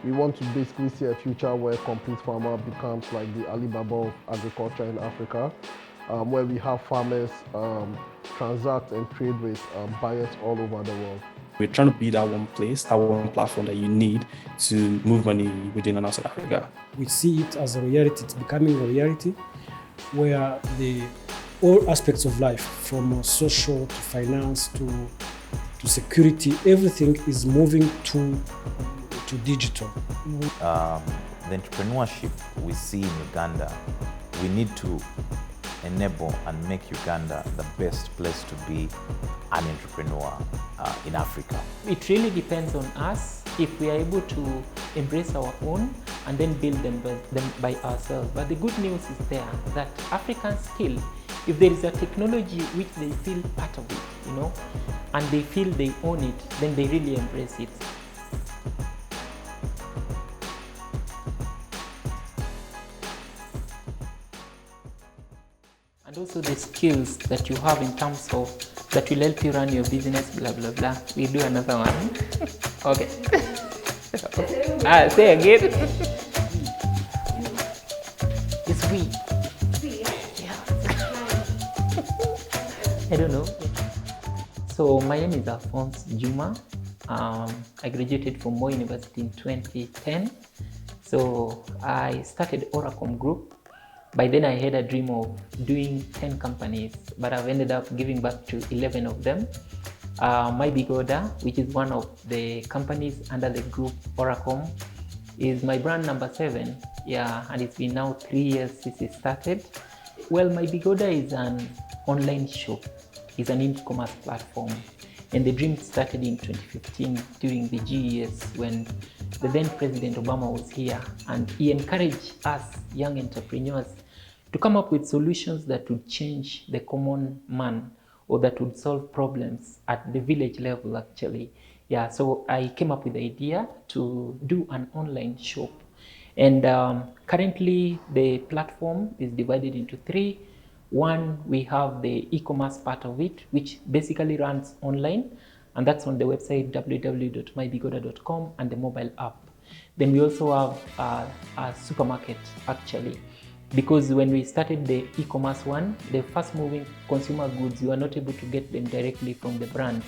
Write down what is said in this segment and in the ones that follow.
We want to basically see a future where complete farmer becomes like the Alibaba of agriculture in Africa, where we have farmers transact and trade with buyers all over the world. We're trying to be that one place, that one platform that you need to move money within and outside Africa. We see it as a reality, it's becoming a reality where all aspects of life, from social to finance to security, everything is moving to digital. The entrepreneurship we see in Uganda, we need to enable and make Uganda the best place to be an entrepreneur in Africa. It really depends on us if we are able to embrace our own and then build them by ourselves. But the good news is there that Africans still, if there is a technology which they feel part of it, and they feel they own it, then they really embrace it. And also the skills that you have in terms of that will help you run your business, blah, blah, blah. We'll do another one. Okay. Say again. It's we. Yeah. I don't know. So my name is Alphonse Juma. I graduated from Moi University in 2010. So I started Oracom Group. By then I had a dream of doing 10 companies, but I've ended up giving back to 11 of them. MyBigOrder, which is one of the companies under the group Oracom, is my brand number 7. Yeah, and it's been now 3 years since it started. Well, MyBigOrder is an online shop. It's an e-commerce platform. And the dream started in 2015 during the GES when the then President Obama was here, and he encouraged us young entrepreneurs to come up with solutions that would change the common man, or that would solve problems at the village level actually. Yeah, so I came up with the idea to do an online shop. And currently the platform is divided into 3. One, we have the e-commerce part of it, which basically runs online, and that's on the website www.mybigorder.com and the mobile app. Then we also have a supermarket actually, because when we started the e-commerce one, the fast moving consumer goods, you are not able to get them directly from the brands.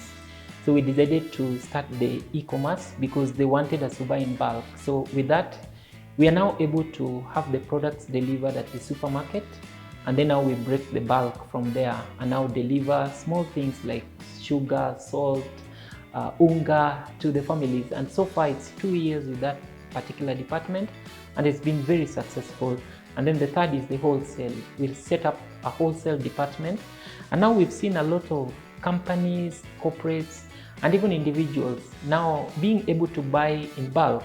So we decided to start the e-commerce because they wanted us to buy in bulk. So with that, we are now able to have the products delivered at the supermarket, and then now we break the bulk from there and now deliver small things like sugar, salt, unga to the families. And so far it's 2 years with that particular department, and it's been very successful. And then the third is the wholesale. We'll set up a wholesale department, and now we've seen a lot of companies, corporates, and even individuals now being able to buy in bulk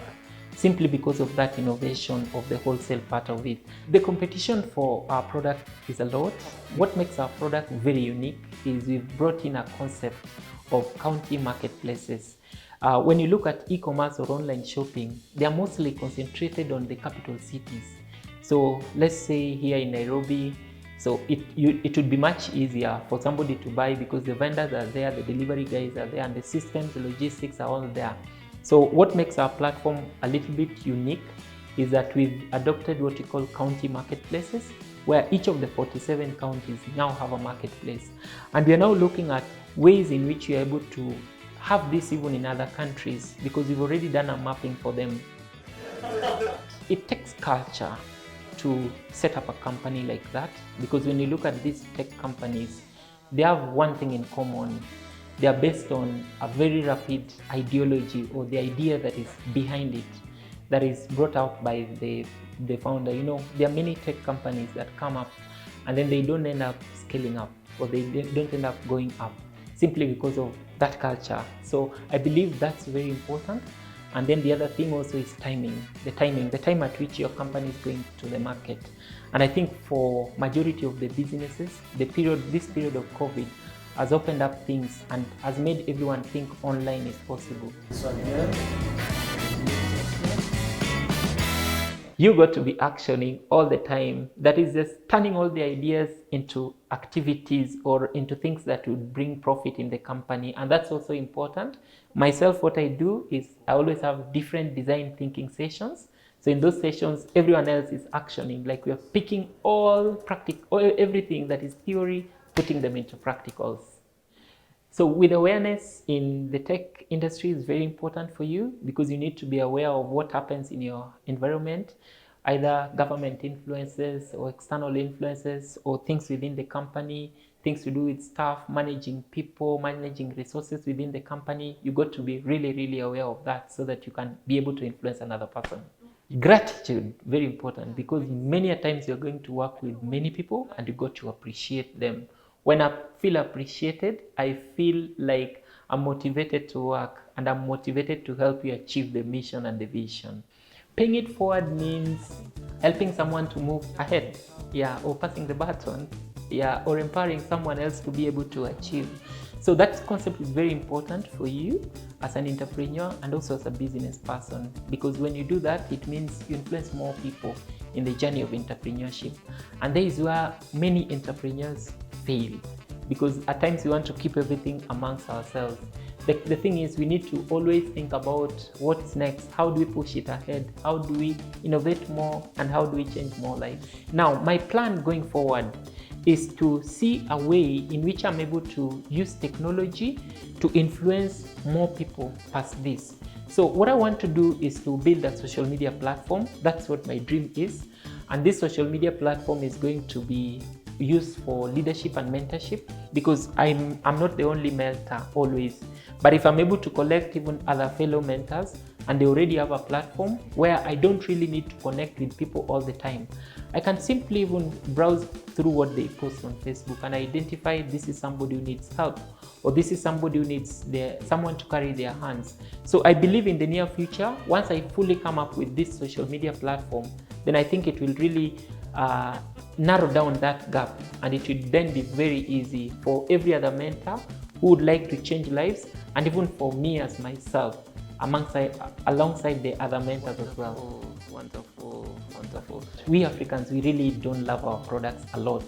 simply because of that innovation of the wholesale part of it. The competition for our product is a lot. What makes our product very unique is we've brought in a concept of county marketplaces. When you look at e-commerce or online shopping, they are mostly concentrated on the capital cities. So let's say here in Nairobi, so it would be much easier for somebody to buy because the vendors are there, the delivery guys are there, and the systems, the logistics are all there. So what makes our platform a little bit unique is that we've adopted what we call county marketplaces, where each of the 47 counties now have a marketplace. And we are now looking at ways in which we are able to have this even in other countries, because we've already done a mapping for them. It takes culture to set up a company like that, because when you look at these tech companies, they have one thing in common. They are based on a very rapid ideology, or the idea that is behind it, that is brought out by the founder. There are many tech companies that come up and then they don't end up scaling up, or they don't end up going up simply because of that culture. So I believe that's very important. And then the other thing also is timing, the time at which your company is going to the market. And I think for majority of the businesses, this period of COVID has opened up things and has made everyone think online is possible. you got to be actioning all the time. That is just turning all the ideas into activities or into things that would bring profit in the company. And that's also important. Myself, what I do is I always have different design thinking sessions. So in those sessions, everyone else is actioning, like we are picking all everything that is theory, putting them into practicals. So with awareness in the tech industry is very important for you because you need to be aware of what happens in your environment, either government influences or external influences or things within the company, things to do with staff, managing people, managing resources within the company. You got to be really, really aware of that so that you can be able to influence another person. Gratitude, very important, because many a times you're going to work with many people and you got to appreciate them. When I feel appreciated, I feel like I'm motivated to work and I'm motivated to help you achieve the mission and the vision. Paying it forward means helping someone to move ahead, or passing the baton, or empowering someone else to be able to achieve. So that concept is very important for you as an entrepreneur and also as a business person, because when you do that, it means you influence more people in the journey of entrepreneurship. And there is where many entrepreneurs fail, because at times we want to keep everything amongst ourselves. The thing is, we need to always think about what's next. How do we push it ahead? How do we innovate more? And how do we change more lives? Now, my plan going forward is to see a way in which I'm able to use technology to influence more people past this. So what I want to do is to build a social media platform. That's what my dream is. And this social media platform is going to be used for leadership and mentorship, because I'm not the only mentor always. But if I'm able to collect even other fellow mentors and they already have a platform where I don't really need to connect with people all the time, I can simply even browse through what they post on Facebook and identify this is somebody who needs help, or this is somebody who needs someone to carry their hands. So I believe in the near future, once I fully come up with this social media platform, then I think it will really narrow down that gap, and it will then be very easy for every other mentor who would like to change lives, and even for me as myself, alongside the other mentors as well. Wonderful. We Africans, we really don't love our products a lot.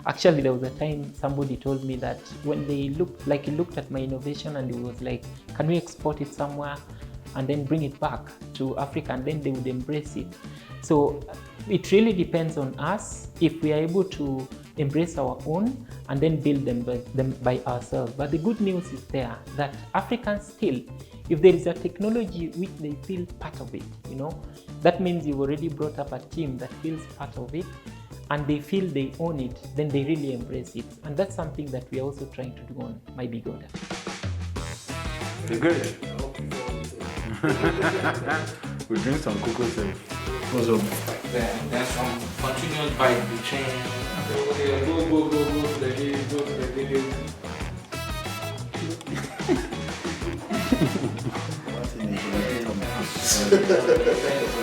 Actually, there was a time somebody told me that when he looked at my innovation and he was like, can we export it somewhere and then bring it back to Africa, and then they would embrace it. So it really depends on us if we are able to embrace our own and then build them by ourselves. But the good news is there that Africans still, if there is a technology which they feel part of it, that means you've already brought up a team that feels part of it and they feel they own it, then they really embrace it. And that's something that we are also trying to do on MyBigOrder. You're good. We drink some cocoa syrup. There's some continuous bite between go to the hill, go to the hill.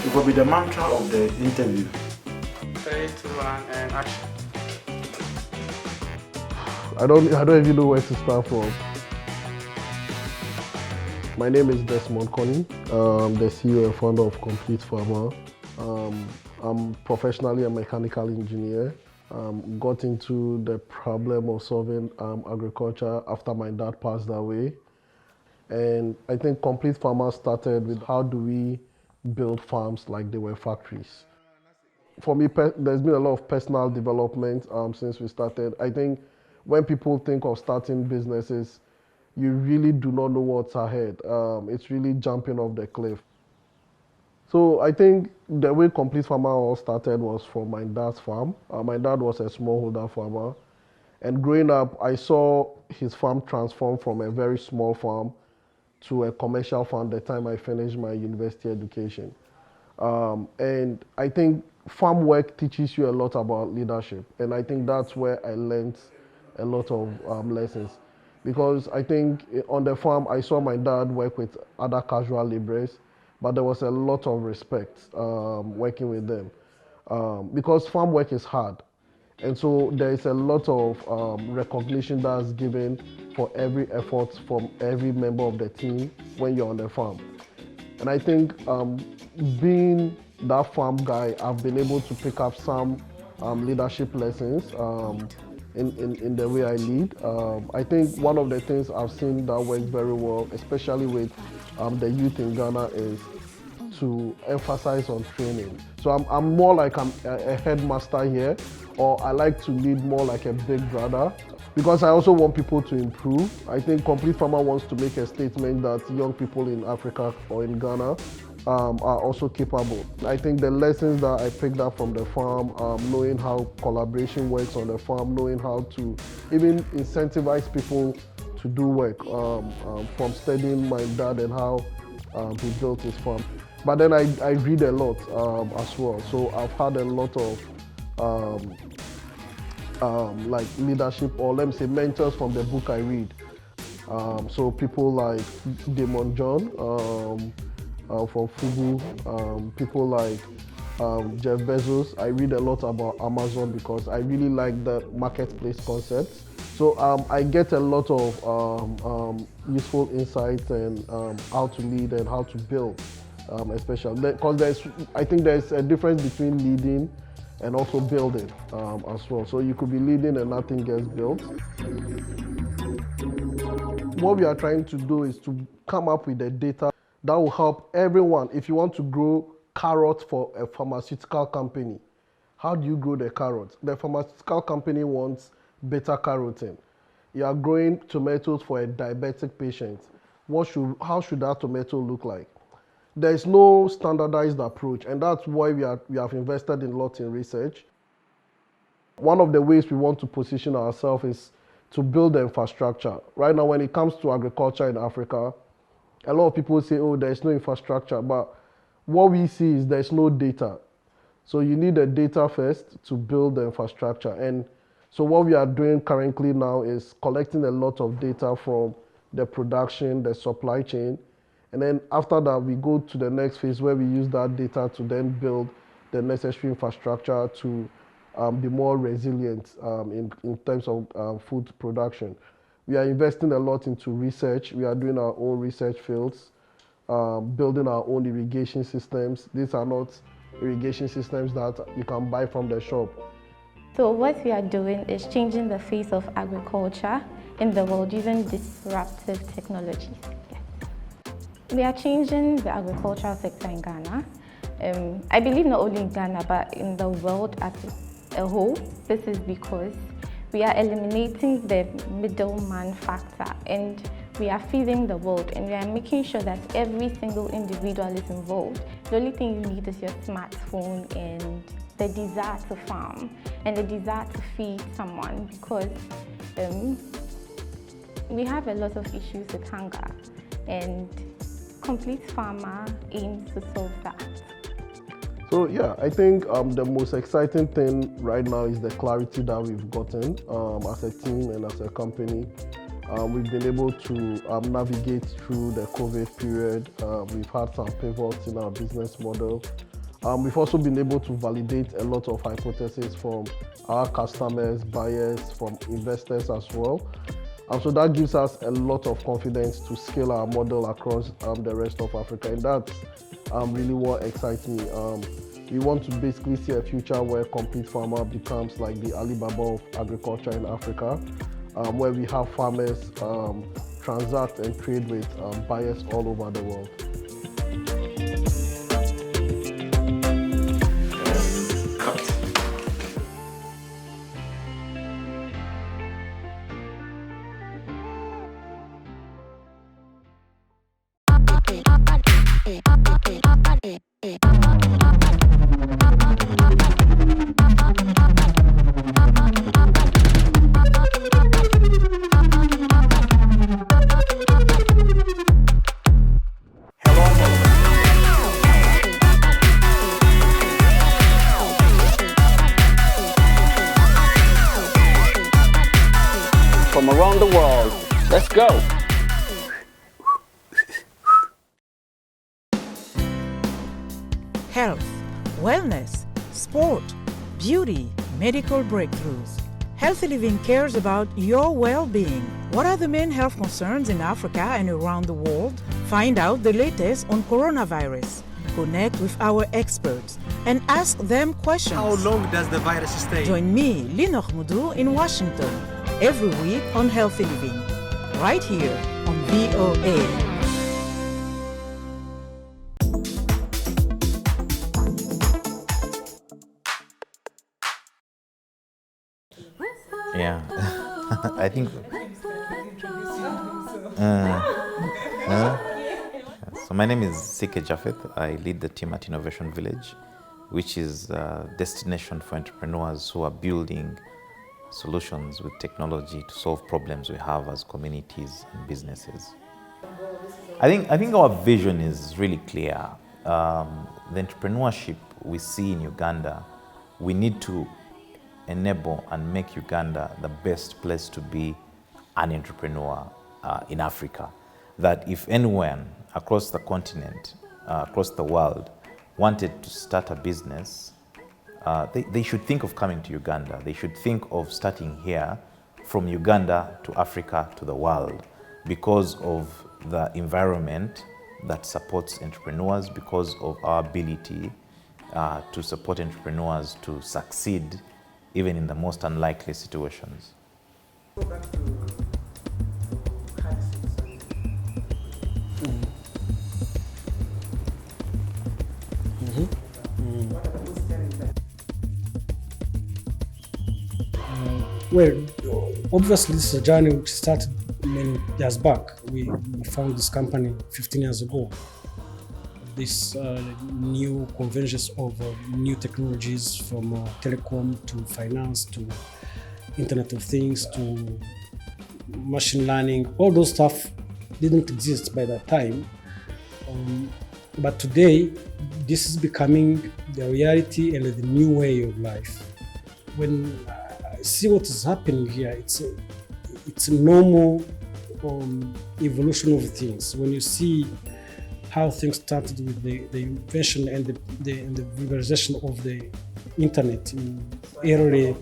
It will be the mantra of the interview. 3, 2, 1, and action. I don't even know where to start from. My name is Desmond Connie, the CEO and founder of Complete Farmer. I'm professionally a mechanical engineer. Got into the problem of solving agriculture after my dad passed away. And I think Complete Farmer started with how do we build farms like they were factories. For me, there's been a lot of personal development since we started. I think when people think of starting businesses, you really do not know what's ahead. It's really jumping off the cliff. So I think the way Complete Farmer all started was from my dad's farm. My dad was a smallholder farmer. And growing up, I saw his farm transform from a very small farm to a commercial farm the time I finished my university education. And I think farm work teaches you a lot about leadership. And I think that's where I learned a lot of lessons. Because I think on the farm, I saw my dad work with other casual laborers, but there was a lot of respect working with them. Because farm work is hard. And so there is a lot of recognition that's given for every effort from every member of the team when you're on the farm. And I think being that farm guy, I've been able to pick up some leadership lessons in the way I lead. I think one of the things I've seen that works very well, especially with the youth in Ghana, is to emphasize on training. So I'm more like I'm a headmaster here, or I like to lead more like a big brother, because I also want people to improve. I think Complete Farmer wants to make a statement that young people in Africa or in Ghana are also capable. I think the lessons that I picked up from the farm, knowing how collaboration works on the farm, knowing how to even incentivize people to do work, from studying my dad and how he built his farm. But then I read a lot as well. So I've had a lot of like leadership, or let me say mentors from the book I read. So people like Damon John from Fugu, people like Jeff Bezos. I read a lot about Amazon because I really like the marketplace concept. So I get a lot of useful insights and how to lead and how to build, especially because I think there's a difference between leading and also building as well. So you could be leading and nothing gets built. What we are trying to do is to come up with the data that will help everyone. If you want to grow carrots for a pharmaceutical company, how do you grow the carrots? The pharmaceutical company wants beta carotene. You are growing tomatoes for a diabetic patient. How should that tomato look like? There is no standardized approach, and that's why we have invested in a lot in research. One of the ways we want to position ourselves is to build the infrastructure. Right now, when it comes to agriculture in Africa, a lot of people say, oh, there's no infrastructure, but what we see is there's no data. So you need the data first to build the infrastructure. And so what we are doing currently now is collecting a lot of data from the production, the supply chain. And then after that, we go to the next phase where we use that data to then build the necessary infrastructure to be more resilient in terms of food production. We are investing a lot into research. We are doing our own research fields, building our own irrigation systems. These are not irrigation systems that you can buy from the shop. So what we are doing is changing the face of agriculture in the world using disruptive technologies. We are changing the agricultural sector in Ghana. I believe not only in Ghana, but in the world as a whole. This is because we are eliminating the middleman factor, and we are feeding the world, and we are making sure that every single individual is involved. The only thing you need is your smartphone and the desire to farm and the desire to feed someone, because we have a lot of issues with hunger, and Complete Farmer aims to solve that. So yeah, I think the most exciting thing right now is the clarity that we've gotten as a team and as a company. We've been able to navigate through the COVID period. We've had some pivots in our business model. We've also been able to validate a lot of hypotheses from our customers, buyers, from investors as well. So that gives us a lot of confidence to scale our model across the rest of Africa, and that's really what excites me. We want to basically see a future where Complete Farmer becomes like the Alibaba of agriculture in Africa, where we have farmers transact and trade with buyers all over the world. From around the world. Let's go. Health, wellness, sport, beauty, medical breakthroughs. Healthy Living cares about your well-being. What are the main health concerns in Africa and around the world? Find out the latest on coronavirus, connect with our experts and ask them questions. How long does the virus stay? Join me, Linor Mudu, in Washington every week on Healthy Living, right here on VOA. Yeah, I think. So my name is Sike Japheth. I lead the team at Innovation Village, which is a destination for entrepreneurs who are building solutions with technology to solve problems we have as communities and businesses. I think our vision is really clear. The entrepreneurship we see in Uganda, we need to enable and make Uganda the best place to be an entrepreneur in Africa. That if anyone across the continent, across the world, wanted to start a business, they should think of coming to Uganda. They should think of starting here, from Uganda to Africa to the world, because of the environment that supports entrepreneurs, because of our ability to support entrepreneurs to succeed even in the most unlikely situations. Well, obviously this is a journey which started many years back. We found this company 15 years ago. This new convergence of new technologies, from telecom to finance to Internet of Things to machine learning, all those stuff didn't exist by that time. But today, this is becoming the reality and the new way of life. When I see what is happening here, it's a normal evolution of things. When you see how things started with the invention and the vulgarization of the internet in early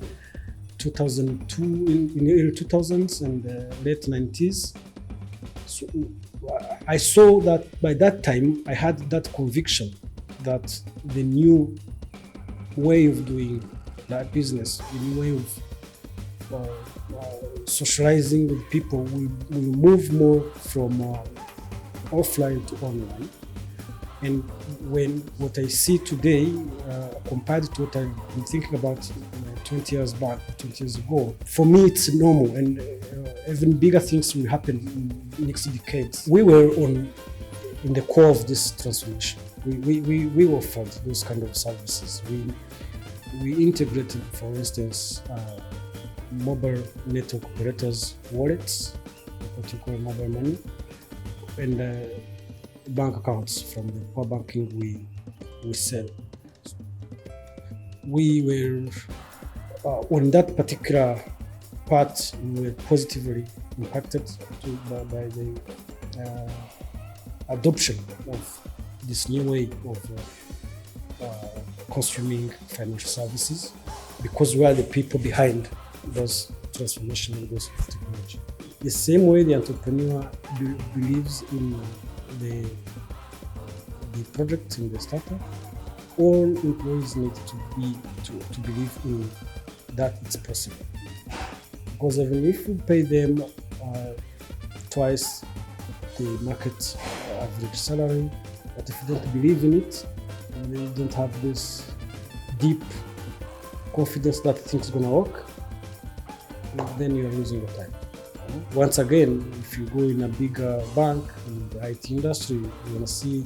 2002, in the early 2000s and late 90s. So I saw that by that time I had that conviction that the new way of doing that business, the new way of socializing with people will move more from offline to online. And when what I see today compared to what I've been thinking about 20 years back, 20 years ago, for me it's normal, and even bigger things will happen in next decades. We were in the core of this transformation. We offered those kind of services. We integrated, for instance, mobile network operators' wallets, what you call mobile money, and bank accounts from the core banking we sell. We were on that particular part, we were positively impacted by the adoption of this new way of consuming financial services, because we are the people behind those transformation and those technology. The same way the entrepreneur believes in the project, in the startup, all employees need to believe in that it's possible. Because even if we pay them twice the market average salary, but if you don't believe in it, and you don't have this deep confidence that things are gonna work, then you're losing your time. Once again, if you go in a bigger bank in the IT industry, you're gonna see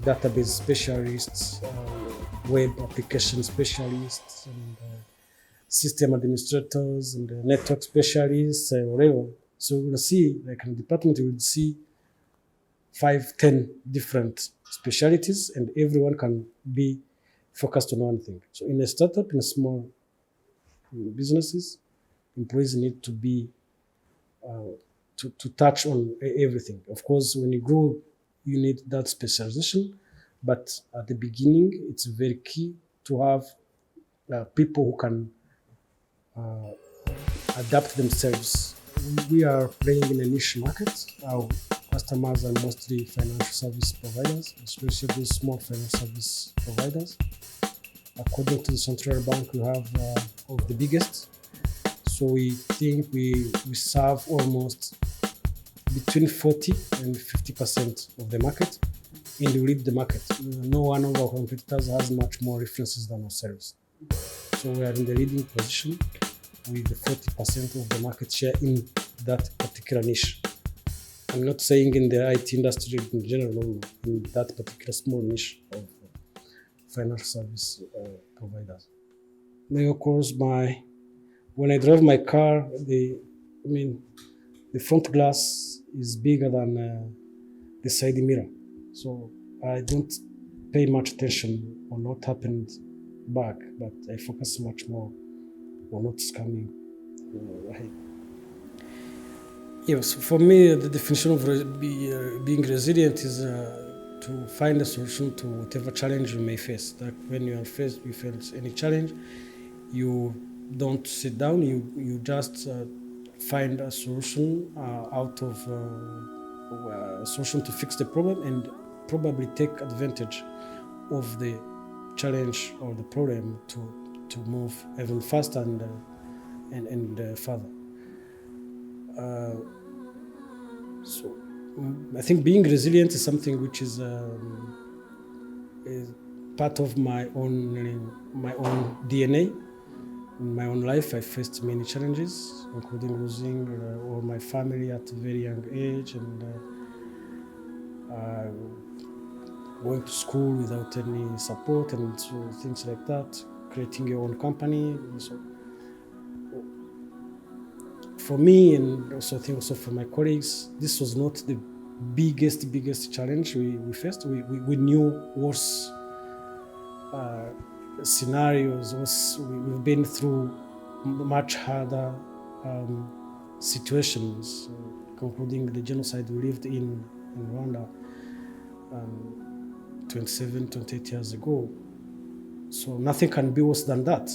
database specialists, web application specialists, and system administrators, and network specialists, whatever. So you're gonna see, like in the department, you will see 5-10 different specialties, and everyone can be focused on one thing. So in a startup, in small businesses, employees need to be to touch on everything. Of course, when you grow, you need that specialization, but at the beginning, it's very key to have people who can adapt themselves. We are playing in a niche market. Our customers are mostly financial service providers, especially those small financial service providers. According to the central bank, we have of the biggest. So we think we serve almost between 40 and 50% of the market, and we lead the market. No one of our competitors has much more references than ourselves. So we are in the leading position with the 40% of the market share in that particular niche. I'm not saying in the IT industry in general, no, in that particular small niche of financial service providers. Then of course, when I drive my car, the front glass is bigger than the side mirror, so I don't pay much attention on what happened back, but I focus much more on what's coming ahead. Yes, for me, the definition of being resilient is to find a solution to whatever challenge you may face. That when you face any challenge, you don't sit down. You just find a solution out of a solution to fix the problem, and probably take advantage of the challenge or the problem to move even faster and further. So I think being resilient is something which is part of my own DNA. In my own life, I faced many challenges, including losing all my family at a very young age, and going to school without any support, and so things like that, creating your own company. So for me, and also I think also for my colleagues, this was not the biggest challenge we faced. We knew worse scenarios. We've been through much harder situations, including the genocide we lived in Rwanda 28 years ago. So nothing can be worse than that.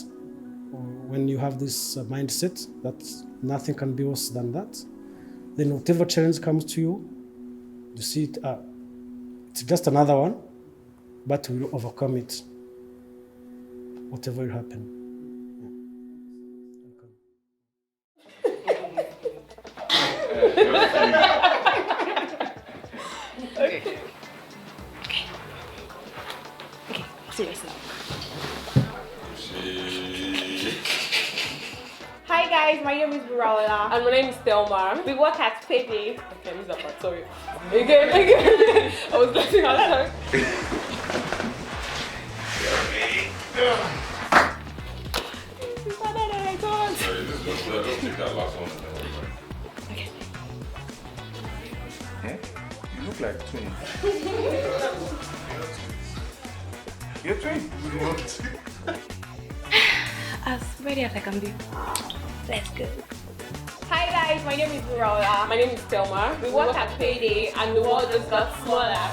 When you have this mindset that nothing can be worse than that, then whatever challenge comes to you, you see it, it's just another one, but we'll overcome it, whatever will happen. Okay, serious now. Hi guys, my name is Rwanda. And my name is Thelma. We work at PayDay. Okay, I missed that part, sorry. Again. I was getting outside. It's not that I don't. Okay. Eh? You look like twins. You're twins. As ready as I can be. Let's go. Hi guys, my name is Rwanda. My name is Thelma. We work at PayDay and the world just got smaller.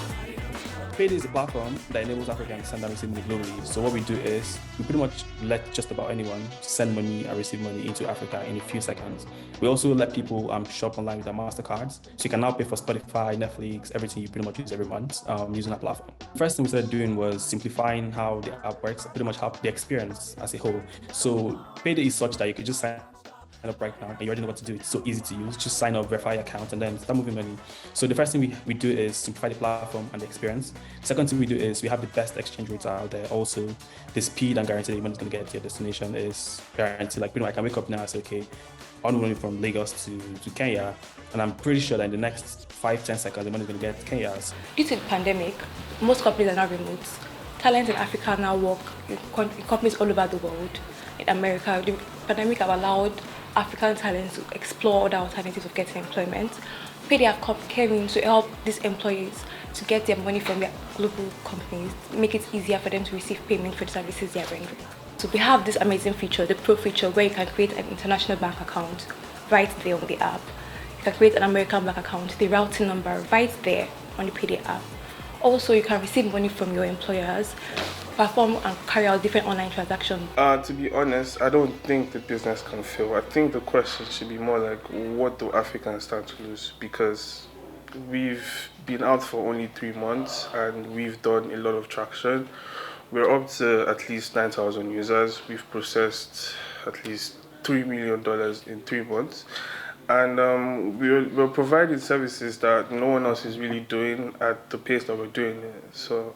PayDay is a platform that enables Africans to send and receive money globally. So what we do is we pretty much let just about anyone send money and receive money into Africa in a few seconds. We also let people shop online with their MasterCards. So you can now pay for Spotify, Netflix, everything you pretty much use every month using our platform. First thing we started doing was simplifying how the app works, pretty much how the experience as a whole. So PayDay is such that you could just sign up right now and you already know what to do. It's so easy to use. Just sign up, verify your account, and then start moving money. So the first thing we do is simplify the platform and the experience. Second thing we do is we have the best exchange rates out there. Also, the speed and guarantee that your money is going to get to your destination is guaranteed. Like, I can wake up now and say, okay, I'm running from Lagos to Kenya, and I'm pretty sure that in the next 5-10 seconds, the money is going to get to Kenya. Due to the pandemic, most companies are now remote. Talents in Africa now work in companies all over the world. In America, the pandemic have allowed African talents to explore other alternatives of getting employment. PayDay have came in to help these employees to get their money from their global companies, make it easier for them to receive payment for the services they are rendering. So we have this amazing feature, the Pro feature, where you can create an international bank account right there on the app. You can create an American bank account, the routing number right there on the PayDay app. Also, you can receive money from your employers, perform and carry out different online transactions. To be honest, I don't think the business can fail. I think the question should be more like, what do Africans stand to lose? Because we've been out for only 3 months and we've done a lot of traction. We're up to at least 9,000 users. We've processed at least $3 million in 3 months. And we're providing services that no one else is really doing at the pace that we're doing it. So,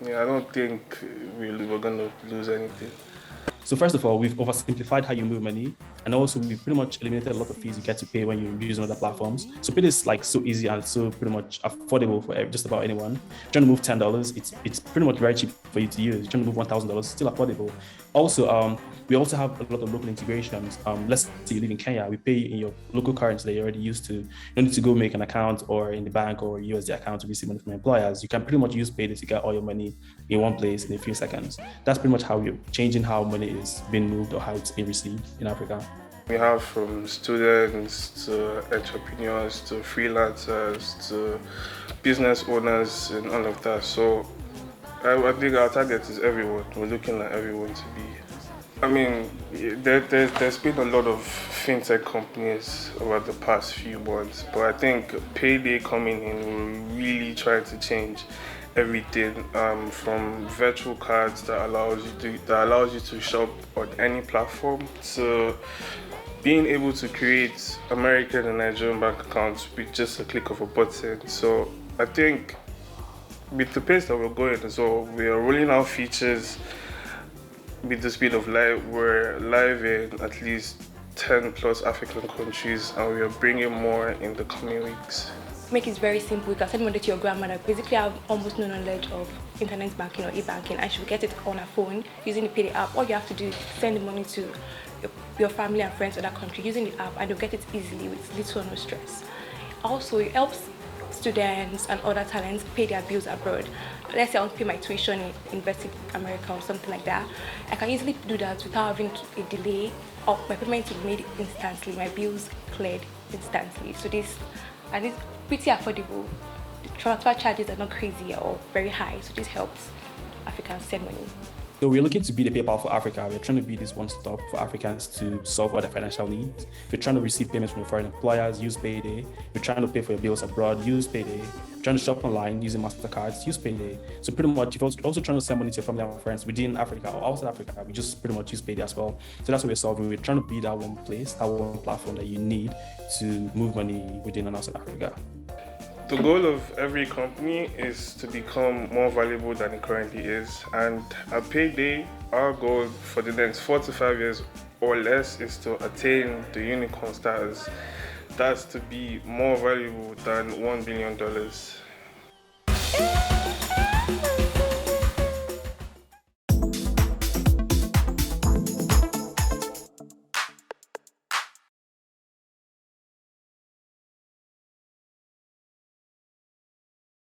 yeah, I don't think we're going to lose anything. So first of all, we've oversimplified how you move money, and also we've pretty much eliminated a lot of fees you get to pay when you're using other platforms. So PayDay is like so easy and so pretty much affordable for just about anyone. If you're trying to move $10, it's pretty much very cheap for you to use. If you're trying to move $1,000, still affordable. Also, we also have a lot of local integrations. Let's say you live in Kenya, we pay in your local currency that you're already used to. You don't need to go make an account or in the bank or USD account to receive money from employers. You can pretty much use PayDay to get all your money in one place in a few seconds. That's pretty much how we're changing how money is being moved or how it's being received in Africa. We have from students to entrepreneurs to freelancers to business owners and all of that. So I think our target is everyone. We're looking at everyone to be. I mean, there's been a lot of fintech companies over the past few months, but I think PayDay coming in will really try to change everything, from virtual cards that allows you to shop on any platform to being able to create American and Nigerian bank accounts with just a click of a button. So I think with the pace that we're going as well, we are rolling out features with the speed of light. We're live in at least 10 plus African countries, and we are bringing more in the coming weeks. Make it very simple. You can send money to your grandmother. Basically, I have almost no knowledge of internet banking or e-banking, and she will get it on her phone using the PayDay app. All you have to do is send the money to your family and friends in that country using the app, and you'll get it easily with little or no stress. Also, it helps students and other talents pay their bills abroad. Let's say I want to pay my tuition in university in America or something like that. I can easily do that without having a delay, or my payment will be made instantly, my bills cleared instantly. So this is pretty affordable. The transfer charges are not crazy or very high, so this helps Africans send money. So we're looking to be the PayPal for Africa. We're trying to be this one-stop for Africans to solve all their financial needs. We're trying to receive payments from foreign employers, use PayDay. We're trying to pay for your bills abroad, use PayDay. We're trying to shop online using MasterCards, use PayDay. So pretty much, if you're also trying to send money to your family and friends within Africa or outside Africa, we just pretty much use PayDay as well. So that's what we're solving. We're trying to be that one place, that one platform that you need to move money within and outside Africa. The goal of every company is to become more valuable than it currently is. And at PayDay, our goal for the next 4 to 5 years or less is to attain the unicorn status. That's to be more valuable than $1 billion.